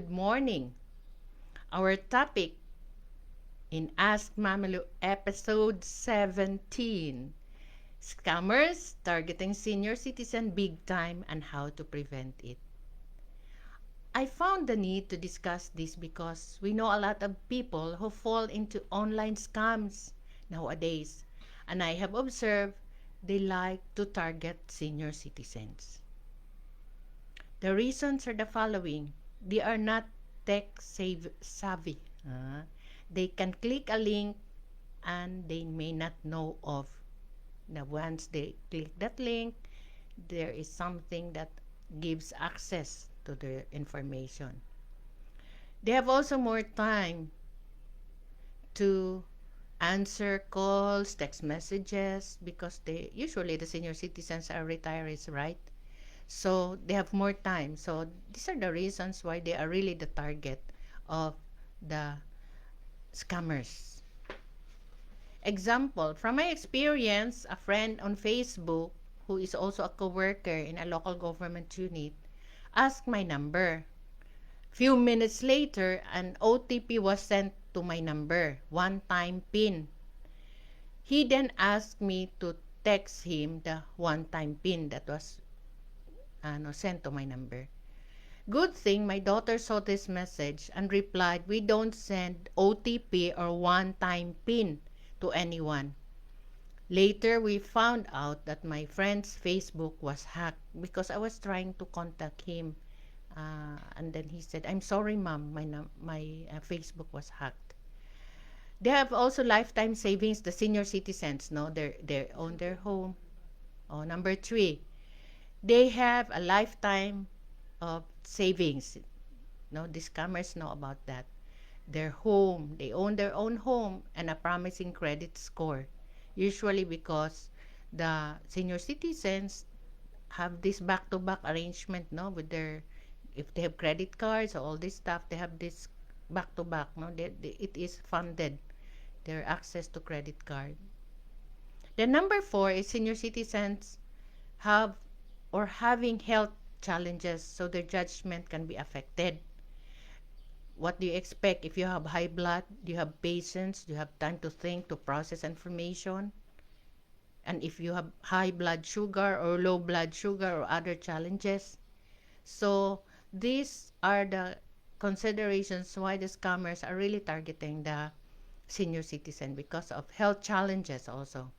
Good morning. Our topic in Ask Mamilu episode 17, Scammers Targeting Senior Citizen Big Time and How to Prevent It. I found the need to discuss this because we know a lot of people who fall into online scams nowadays, and I have observed they like to target senior citizens. The reasons are the following. They are not savvy. They can click a link and they may not know of. Now, once they click that link, there is something that gives access to the information. They have also more time to answer calls, text messages, because the senior citizens are retirees, right? So they have more time. So these are the reasons why they are really the target of the scammers. Example, from my experience, a friend on Facebook who is also a coworker in a local government unit asked my number. Few minutes later, an OTP was sent to my number, one-time PIN. He then asked me to text him the one-time PIN that was sent to my number. Good thing my daughter saw this message and replied, "We don't send OTP or one-time PIN to anyone." Later, we found out that my friend's Facebook was hacked because I was trying to contact him. And then he said, "I'm sorry, ma'am, my Facebook was hacked." They have also lifetime savings, the senior citizens, no? They own their home. Oh, number 3, they have a lifetime of savings. No, the scammers know about that. Their home, they own their own home and a promising credit score. Usually because the senior citizens have this back-to-back arrangement, no, with their, if they have credit cards, all this stuff, they have this back-to-back, no, it is funded, their access to credit card. The number 4 is senior citizens have or having health challenges, so their judgment can be affected. What do you expect? If you have high blood, do you have patience? Do you have time to think, to process information? And if you have high blood sugar or low blood sugar or other challenges. So these are the considerations why the scammers are really targeting the senior citizen because of health challenges also.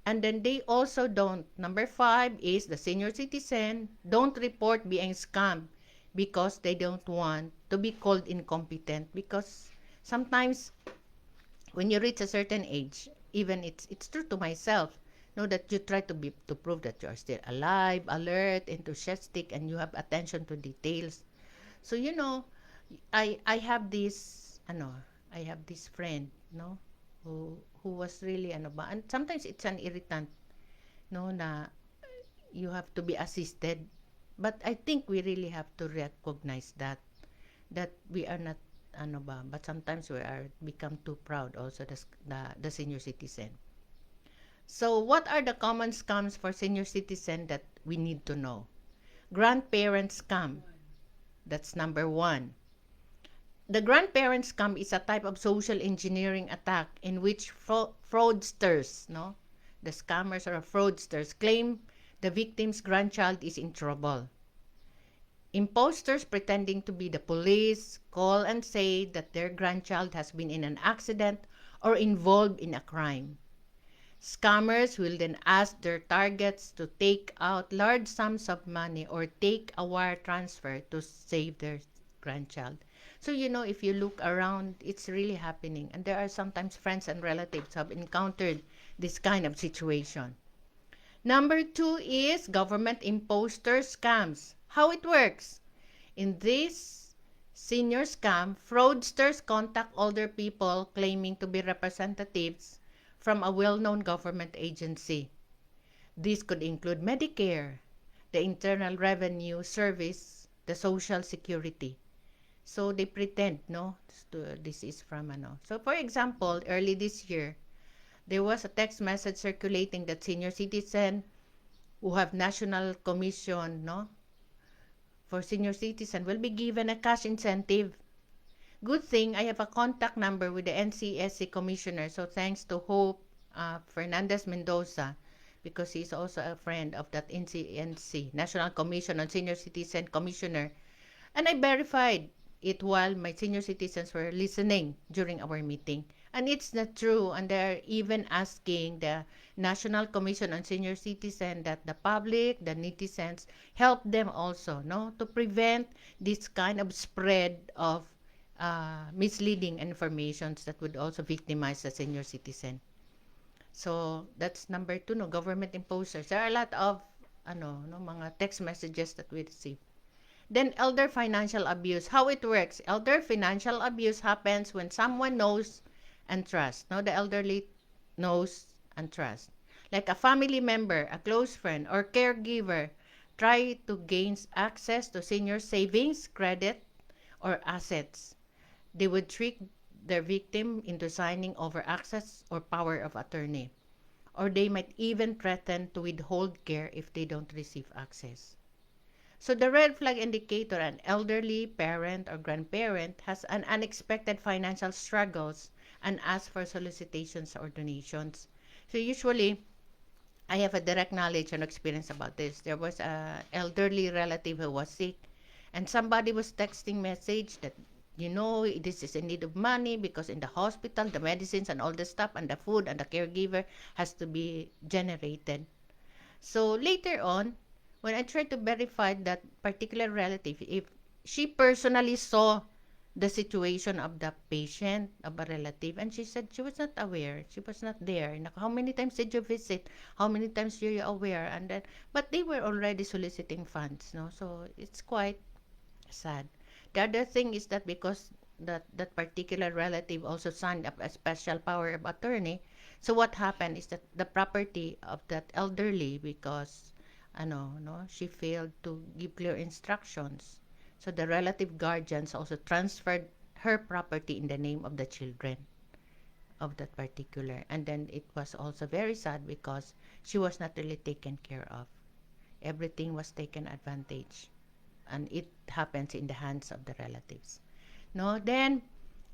And then they also don't. Number 5 is the senior citizen don't report being scammed because they don't want to be called incompetent, because sometimes when you reach a certain age, even it's true to myself, know that you try to prove that you are still alive, alert, enthusiastic, and you have attention to details. So I have this I have this friend, no, who was really and sometimes it's an irritant, no, na you have to be assisted. But I think we really have to recognize that we are not but sometimes we are become too proud also, the senior citizen. So what are the common scams for senior citizen that we need to know? Grandparent scam, that's number 1. The grandparent scam is a type of social engineering attack in which fraudsters, no, the scammers or fraudsters, claim the victim's grandchild is in trouble. Imposters pretending to be the police call and say that their grandchild has been in an accident or involved in a crime. Scammers will then ask their targets to take out large sums of money or take a wire transfer to save their grandchild. So, if you look around, it's really happening. And there are sometimes friends and relatives who have encountered this kind of situation. Number 2 is government imposter scams. How it works? In this senior scam, fraudsters contact older people claiming to be representatives from a well-known government agency. This could include Medicare, the Internal Revenue Service, the Social Security. So they pretend, no, this is from So for example, early this year, there was a text message circulating that senior citizen who have national commission, no, for senior citizen will be given a cash incentive. Good thing I have a contact number with the NCSC commissioner. So thanks to Hope Fernandez Mendoza, because he's also a friend of that NCNC, National Commission on Senior Citizen Commissioner. And I verified it while my senior citizens were listening during our meeting. And it's not true. And they're even asking the National Commission on Senior Citizen that the public, the netizens, help them also, no, to prevent this kind of spread of misleading informations that would also victimize the senior citizen. So that's number 2, no, government imposers. There are a lot of mga text messages that we receive. Then elder financial abuse. How it works? Elder financial abuse happens when someone knows and trusts. No, the elderly knows and trusts. Like a family member, a close friend, or caregiver try to gain access to senior savings, credit, or assets. They would trick their victim into signing over access or power of attorney. Or they might even threaten to withhold care if they don't receive access. So the red flag indicator, an elderly parent or grandparent has an unexpected financial struggles and asks for solicitations or donations. So usually, I have a direct knowledge and experience about this. There was an elderly relative who was sick, and somebody was texting message that, this is in need of money because in the hospital, the medicines and all the stuff and the food and the caregiver has to be generated. So later on, when I tried to verify that particular relative, if she personally saw the situation of the patient, of a relative, and she said she was not aware, she was not there. How many times did you visit? How many times were you aware? And then, but they were already soliciting funds, no? So it's quite sad. The other thing is that because that particular relative also signed up a special power of attorney, so what happened is that the property of that elderly, because she failed to give clear instructions. So the relative guardians also transferred her property in the name of the children of that particular. And then it was also very sad because she was not really taken care of. Everything was taken advantage. And it happens in the hands of the relatives. No, then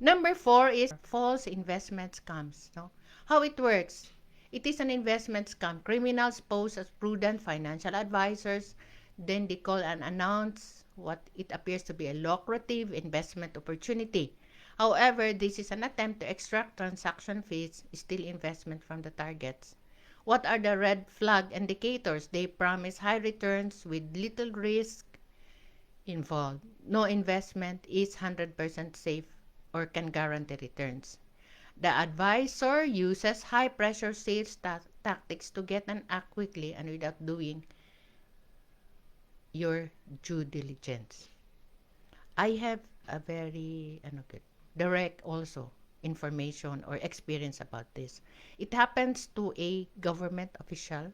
number 4 is false investment scams. No, how it works. It is an investment scam. Criminals pose as prudent financial advisors. Then they call and announce what it appears to be a lucrative investment opportunity. However, this is an attempt to extract transaction fees, steal investment from the targets. What are the red flag indicators? They promise high returns with little risk involved. No investment is 100% safe or can guarantee returns. The advisor uses high-pressure sales tactics to get an act quickly and without doing your due diligence. I have a very direct also information or experience about this. It happens to a government official.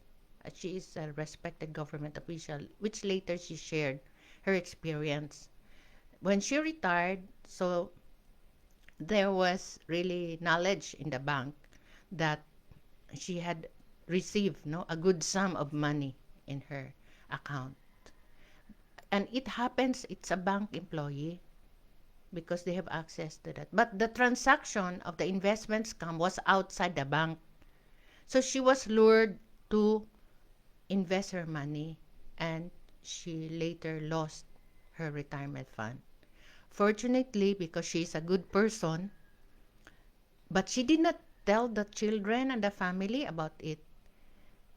She is a respected government official, which later she shared her experience. When she retired, so there was really knowledge in the bank that she had received a good sum of money in her account. And it happens it's a bank employee because they have access to that. But the transaction of the investment scam was outside the bank. So she was lured to invest her money and she later lost her retirement fund. Fortunately, because she is a good person, but she did not tell the children and the family about it.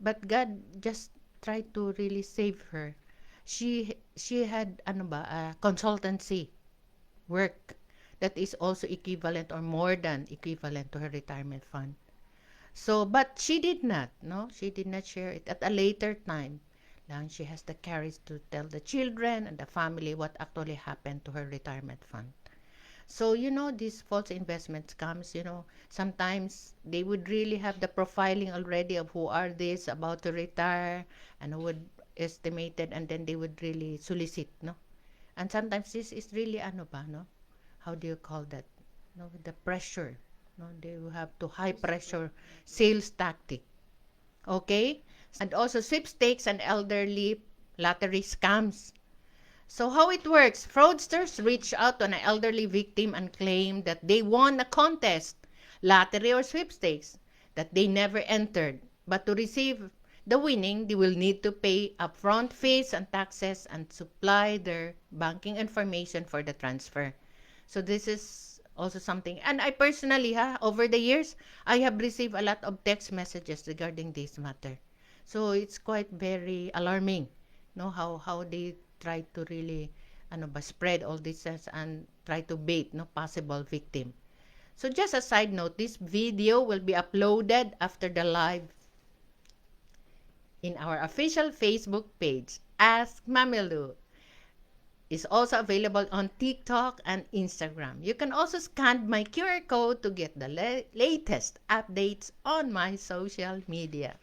But God just tried to really save her. She had a consultancy work that is also equivalent or more than equivalent to her retirement fund. So, but she did not share it. At a later time lang, she has the courage to tell the children and the family what actually happened to her retirement fund. So, these false investment scams, sometimes they would really have the profiling already of who are these about to retire and who would estimated, and then they would really solicit, no? And sometimes this is really no? How do you call that? No, the pressure. No, they will have to high pressure sales tactic. Okay? And also sweepstakes and elderly lottery scams. So how it works, fraudsters reach out to an elderly victim and claim that they won a contest, lottery or sweepstakes that they never entered. But to receive the winning, they will need to pay upfront fees and taxes and supply their banking information for the transfer. So this is also something. And I personally, over the years, I have received a lot of text messages regarding this matter. So it's quite very alarming, no, how they try to really spread all this and try to bait no possible victim. So just a side note, this video will be uploaded after the live in our official Facebook page. Ask Mamilu is also available on TikTok and Instagram. You can also scan my QR code to get the latest updates on my social media.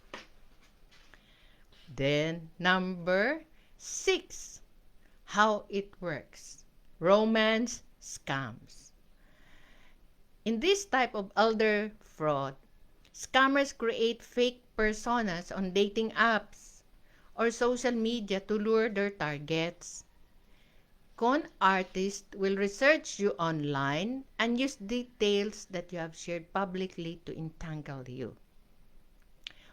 Then number 6, how it works. Romance scams. In this type of elder fraud, scammers create fake personas on dating apps or social media to lure their targets. Con artists will research you online and use details that you have shared publicly to entangle you.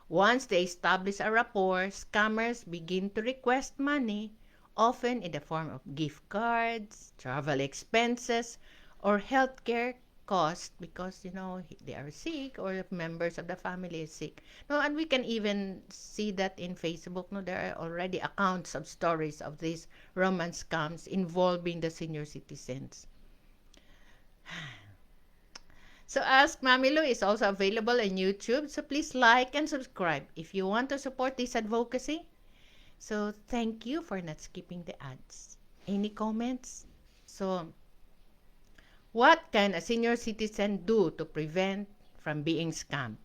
Once they establish a rapport, scammers begin to request money, often in the form of gift cards, travel expenses, or healthcare costs because, they are sick or members of the family is sick. No, and we can even see that in Facebook. No, there are already accounts of stories of these romance scams involving the senior citizens. So Ask Mamilu is also available on YouTube. So please like and subscribe if you want to support this advocacy. So thank you for not skipping the ads. Any comments? So what can a senior citizen do to prevent from being scammed?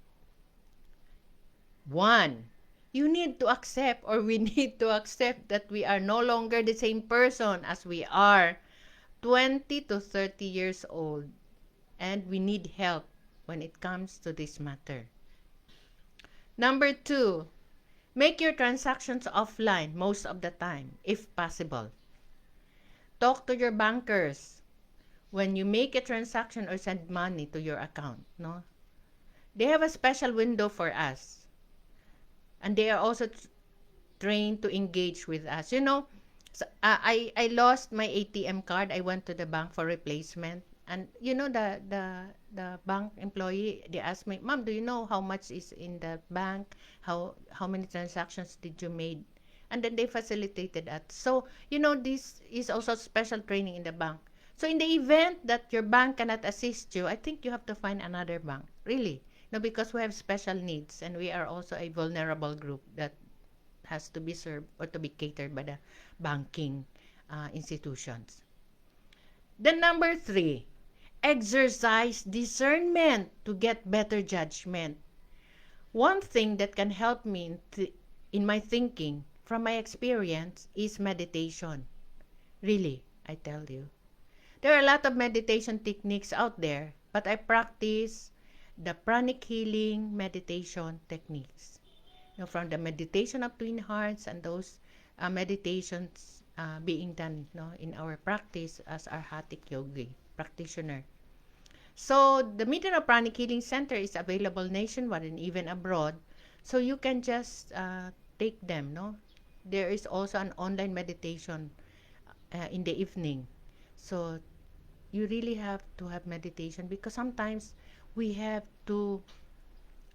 1, you need to accept, or we need to accept, that we are no longer the same person as we are 20 to 30 years old, and we need help when it comes to this matter. Number 2, make your transactions offline most of the time, if possible. Talk to your bankers when you make a transaction or send money to your account. No, they have a special window for us, and they are also trained to engage with us. So, I lost my ATM card. I went to the bank for replacement, and the bank employee, they asked me, "Ma'am, do you know how much is in the bank? How many transactions did you made?" And then they facilitated that. So this is also special training in the bank. So in the event that your bank cannot assist you, I think you have to find another bank. Really. No, because we have special needs and we are also a vulnerable group that has to be served or to be catered by the banking institutions. Then number 3, exercise discernment to get better judgment. One thing that can help me in my thinking from my experience is meditation. Really, I tell you. There are a lot of meditation techniques out there, but I practice the pranic healing meditation techniques. From the meditation of twin hearts and those meditations being done in our practice as Arhatic Yogi practitioner. So the Mindanao Pranic Healing Center is available nationwide and even abroad. So you can just take them. There is also an online meditation in the evening. So you really have to have meditation because sometimes we have to,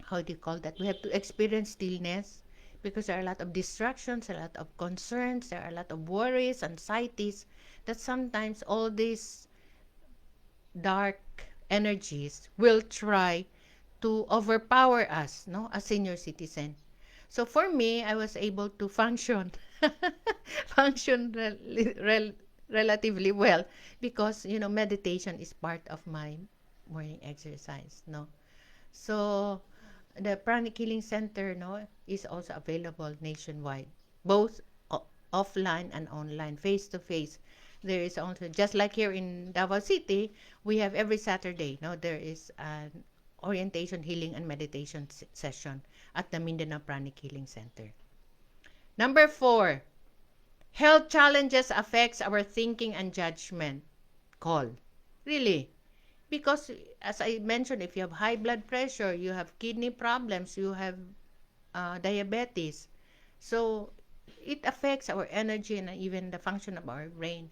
how do you call that? We have to experience stillness because there are a lot of distractions, a lot of concerns, there are a lot of worries, anxieties, that sometimes all these dark energies will try to overpower us, as senior citizen. So for me, I was able to function relatively well because meditation is part of my morning exercise. So the Pranic Healing Center is also available nationwide, both offline and online, face to face. There is also, just like here in Davao City, we have every Saturday. There is an orientation, healing, and meditation session at the Mindanao Pranic Healing Center. Number 4, Health challenges affects our thinking and judgment call. Really. Because as I mentioned, if you have high blood pressure, you have kidney problems, you have diabetes. So it affects our energy and even the function of our brain.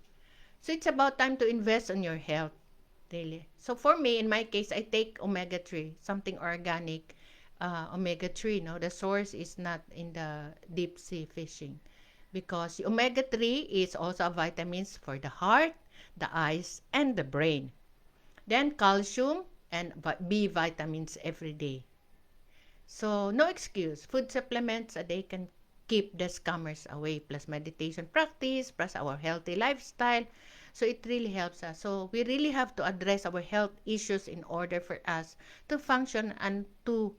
So it's about time to invest on your health, really. So for me, in my case, I take omega-3, something organic, omega-3. No, the source is not in the deep sea fishing, because the omega-3 is also vitamins for the heart, the eyes, and the brain. Then calcium and B vitamins every day. So no excuse. Food supplements a day can keep the scammers away. Plus meditation practice, plus our healthy lifestyle. So it really helps us. So we really have to address our health issues in order for us to function and to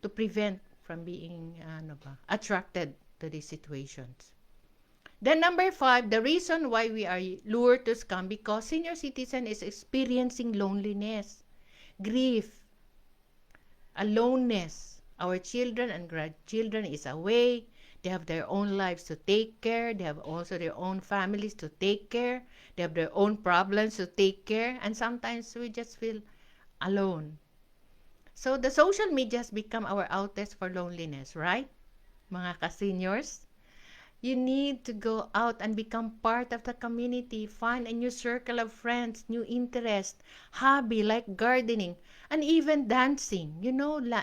to prevent from being attracted to these situations. Then number 5, the reason why we are lured to scam, because senior citizen is experiencing loneliness, grief, aloneness. Our children and grandchildren is away. They have their own lives to take care. They have also their own families to take care. They have their own problems to take care. And sometimes we just feel alone. So the social media has become our outlet for loneliness, right? Mga ka-seniors? You need to go out and become part of the community. Find a new circle of friends, new interest, hobby like gardening, and even dancing.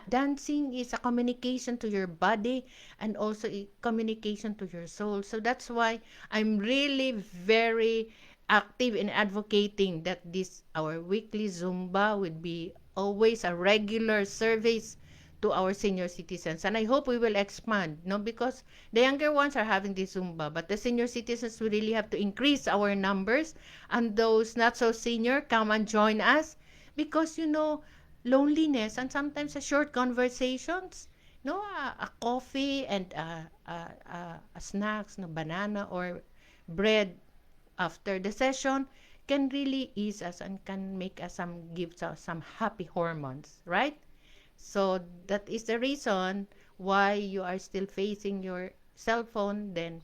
Dancing is a communication to your body and also a communication to your soul. So that's why I'm really very active in advocating that our weekly Zumba would be always a regular service to our senior citizens. And I hope we will expand, because the younger ones are having this Zumba, but the senior citizens, we really have to increase our numbers, and those not so senior, come and join us, because, loneliness and sometimes a short conversations, a coffee and a snacks, banana or bread after the session can really ease us and can make us give us some happy hormones, right? So that is the reason why you are still facing your cell phone, then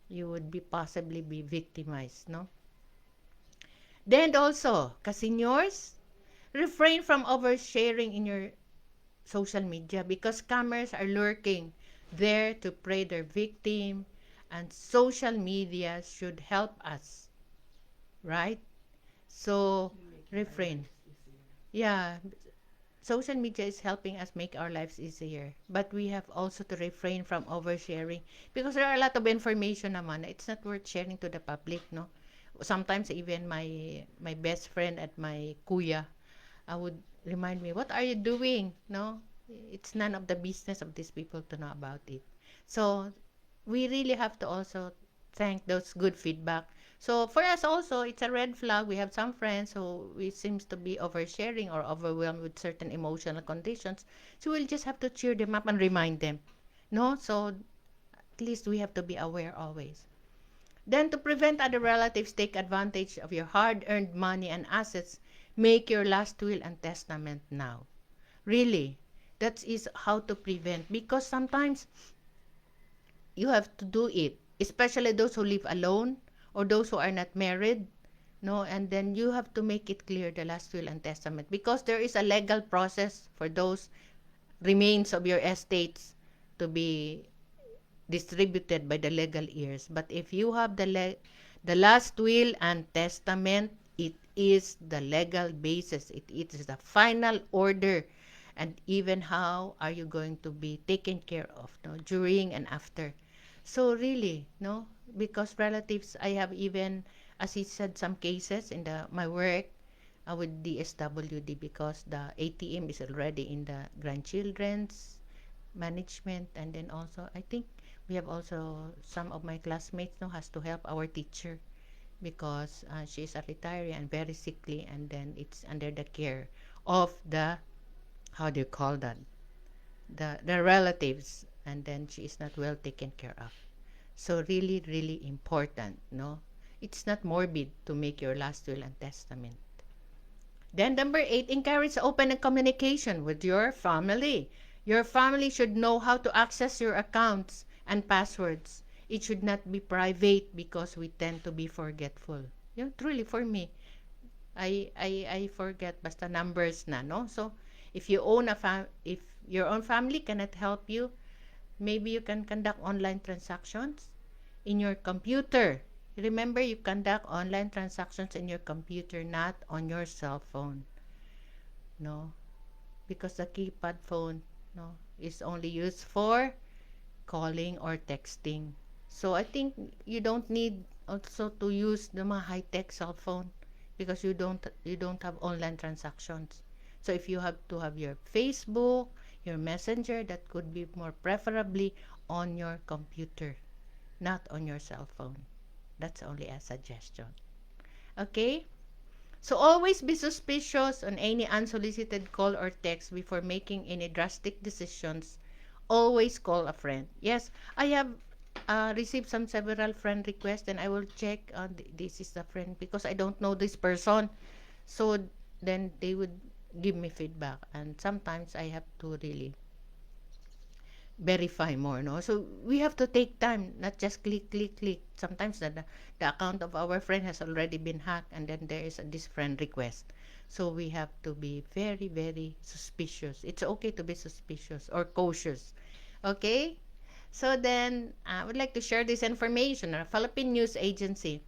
you would possibly be victimized, no? Then also, ka-seniors, refrain from oversharing in your social media, because scammers are lurking there to prey their victim, and social media should help us, right? So refrain. Yeah, social media is helping us make our lives easier, but we have also to refrain from oversharing, because there are a lot of information naman. It's not worth sharing to the public, no? Sometimes even my best friend at my kuya would remind me, what are you doing? No, it's none of the business of these people to know about it. So we really have to also thank those good feedback. So for us also, it's a red flag. We have some friends who we seems to be oversharing or overwhelmed with certain emotional conditions. So we'll just have to cheer them up and remind them. No? So at least we have to be aware always. Then to prevent other relatives take advantage of your hard-earned money and assets, make your last will and testament now. Really, that is how to prevent, because sometimes you have to do it, especially those who live alone or those who are not married, no, and then you have to make it clear, the last will and testament, because there is a legal process for those remains of your estates to be distributed by the legal heirs. But if you have the last will and testament, it is the legal basis. It is the final order, and even how are you going to be taken care of, no, during and after. So really, no, because relatives, I have even, as he said, some cases in my work with DSWD, because the ATM is already in the grandchildren's management, and then also I think we have also some of my classmates now has to help our teacher, because she is a retiree and very sickly, and then it's under the care of the, how do you call that, the relatives, and then she is not well taken care of. So really, really important, no? It's not morbid to make your last will and testament. Then number 8, encourage open communication with your family. Your family should know how to access your accounts And passwords, it should not be private because we tend to be forgetful. Truly for me, I forget basta numbers na, no? So, if if your own family cannot help you, maybe you can conduct online transactions in your computer. Remember, you conduct online transactions in your computer, not on your cell phone. No? Because the keypad phone, no, is only used for calling or texting. So I think you don't need also to use the mga high-tech cell phone because you don't have online transactions. So if you have to have your Facebook, your Messenger, that could be more preferably on your computer, not on your cell phone. That's only a suggestion. Okay? So always be suspicious on any unsolicited call or text before making any drastic decisions. Always call a friend. Yes, I have received several friend requests, and I will check this is the friend because I don't know this person. So then they would give me feedback, and sometimes I have to really verify more, no? So we have to take time, not just click, click, click. Sometimes the account of our friend has already been hacked, and then there is this friend request. So we have to be very, very suspicious. It's okay to be suspicious or cautious. Okay? So then, I would like to share this information. A Philippine News Agency,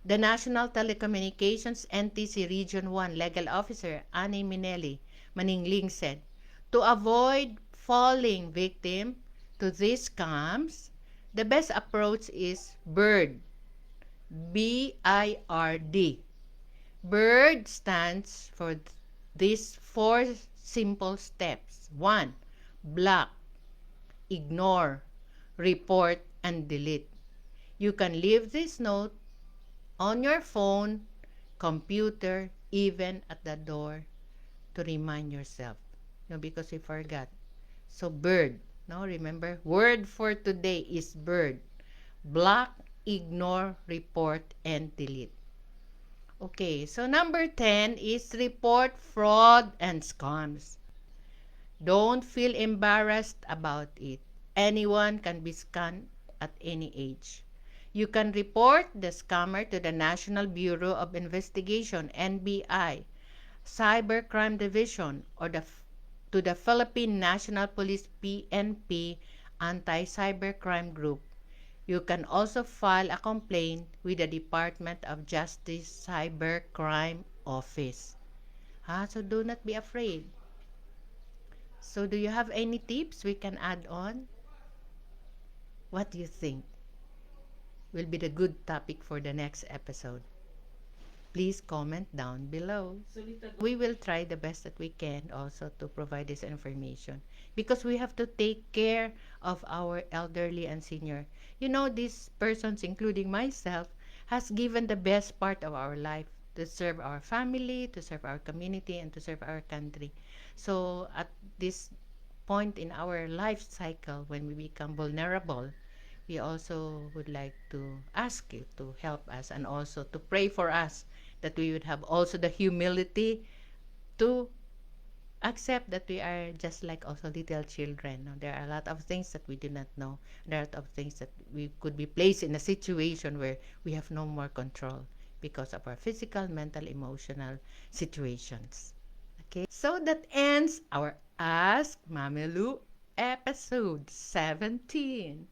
the National Telecommunications NTC Region 1 Legal Officer Annie Minelli Maningling said, to avoid falling victim to these scams, the best approach is BIRD. B-I-R-D. BIRD stands for these 4 simple steps. 1. Block, ignore, report, and delete. You can leave this note on your phone, computer, even at the door to remind yourself. Because you forgot. So, BIRD. No, remember, word for today is BIRD. Block, ignore, report, and delete. Okay, so number 10 is report fraud and scams. Don't feel embarrassed about it. Anyone can be scammed at any age. You can report the scammer to the National Bureau of Investigation, NBI, Cybercrime Division, or to the Philippine National Police, PNP, Anti-Cybercrime Group. You can also file a complaint with the Department of Justice Cybercrime Office. So do not be afraid. So do you have any tips we can add on? What do you think will be the good topic for the next episode? Please comment down below. We will try the best that we can also to provide this information because we have to take care of our elderly and senior. These persons, including myself, has given the best part of our life to serve our family, to serve our community, and to serve our country. So at this point in our life cycle, when we become vulnerable, we also would like to ask you to help us and also to pray for us that we would have also the humility to accept that we are just like also little children. There are a lot of things that we do not know. There are a lot of things that we could be placed in a situation where we have no more control because of our physical, mental, emotional situations. Okay, so that ends our Ask Mami Lou episode 17.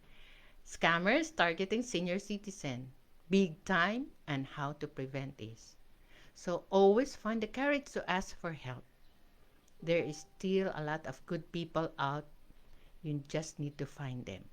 Scammers targeting senior citizen, big time, and how to prevent this. So always find the courage to ask for help. There is still a lot of good people out. You just need to find them.